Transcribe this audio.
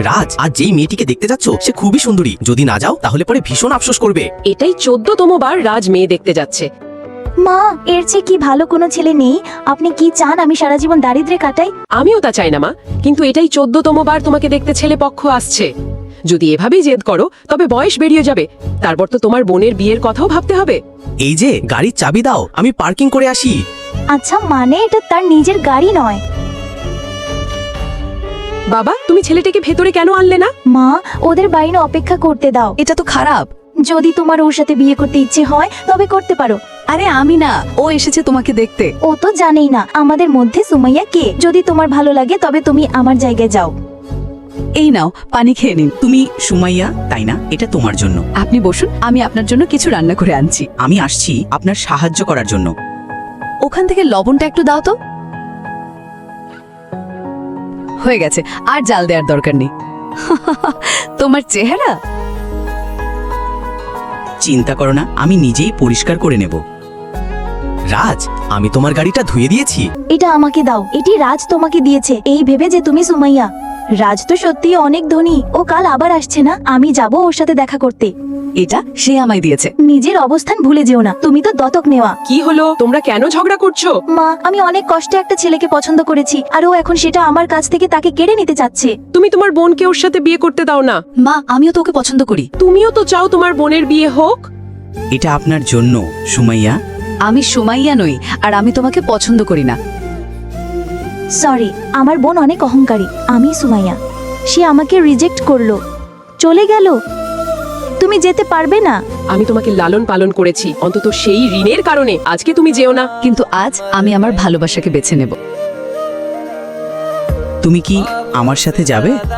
রাজ, আজ যেই মেয়েটিকে দেখতে যাচ্ছ সে খুবই সুন্দরী। যদি না যাও তাহলে পরে ভীষণ আফসোস করবে। এটাই 14তম বার রাজ মেয়ে দেখতে যাচ্ছে। মা, এর চেয়ে কি ভালো কোনো ছেলে নেই? আপনি কি চান আমি সারা জীবন দারিদ্র্যে কাটাই? আমিও তা চাই না মা, কিন্তু এটাই 14তম বার তোমাকে দেখতে ছেলে পক্ষ আসছে। যদি এভাবেই জেদ করো তবে বয়স বেরিয়ে যাবে, তারপর তো তোমার বোনের বিয়ের কথাও ভাবতে হবে। এই যে গাড়ির চাবি দাও, আমি পার্কিং করে আসি। আচ্ছা, মানে এটা তার নিজের গাড়ি নয়। বাবা, তুমি ছেলেটাকে ভেতরে কেন আনলে না? মা, ওদের বাইরে অপেক্ষা করতে দাও। এটা তো খারাপ। যদি তোমার ওর সাথে বিয়ে করতে ইচ্ছে হয় তবে করতে পারো। আরে আমি না, ও এসেছে তোমাকে দেখতে। ও তো জানেই না আমাদের মধ্যে সুমাইয়া কে। যদি তোমার ভালো লাগে তবে তুমি আমার জায়গায় যাও। এই নাও, পানি খেয়ে নিন। তুমি সুমাইয়া, তাই না? এটা তোমার জন্য। আপনি বসুন, আমি আপনার জন্য কিছু রান্না করে আনছি। আমি আসছি আপনার সাহায্য করার জন্য। ওখান থেকে লবণটা একটু দাও তো। হয়ে গেছে, আর জাল দেওয়ার দরকার নেই। তোমার চেহারা। চিন্তা করো না, আমি নিজেই পরিষ্কার করে নেব। রাজ, আমি তোমার গাড়িটা ধুয়ে দিয়েছি। এটা আমাকে দাও। এটি রাজ তোমাকে দিয়েছে এই ভেবে যে তুমি সুমাইয়া। রাজ তো সত্যি অনেক ধনী। ও কাল আবার আসছে না? আমি যাব ওর সাথে দেখা করতে। এটা সে আমায় দিয়েছে। নিজের অবস্থান ভুলে যেও না, তুমি তো দত্তক নেওয়া। কি হলো, তোমরা কেন ঝগড়া করছো? মা, আমি অনেক কষ্টে একটা ছেলেকে পছন্দ করেছি, আর ও এখন সেটা আমার কাছ থেকে তাকে কেড়ে নিতে চাচ্ছে। তুমি তোমার বোনকে ওর সাথে বিয়ে করতে দাও না। মা, আমিও তো ওকে পছন্দ করি। তুমিও তো চাও তোমার বোনের বিয়ে হোক। এটা আপনার জন্য সুমাইয়া। আমি সুমাইয়া নই, আর আমি তোমাকে পছন্দ করি না। সরি, আমার বোন অনেক অহংকারী। আমি সুমাইয়া। সে আমাকে রিজেক্ট করলো, চলে গেল। তুমি যেতে পারবে না। আমি তোমাকে লালন পালন করেছি, অন্তত সেই ঋণের কারণে আজকে তুমি যেও না। কিন্তু আজ আমি আমার ভালোবাসাকে বেছে নেব। তুমি কি আমার সাথে যাবে?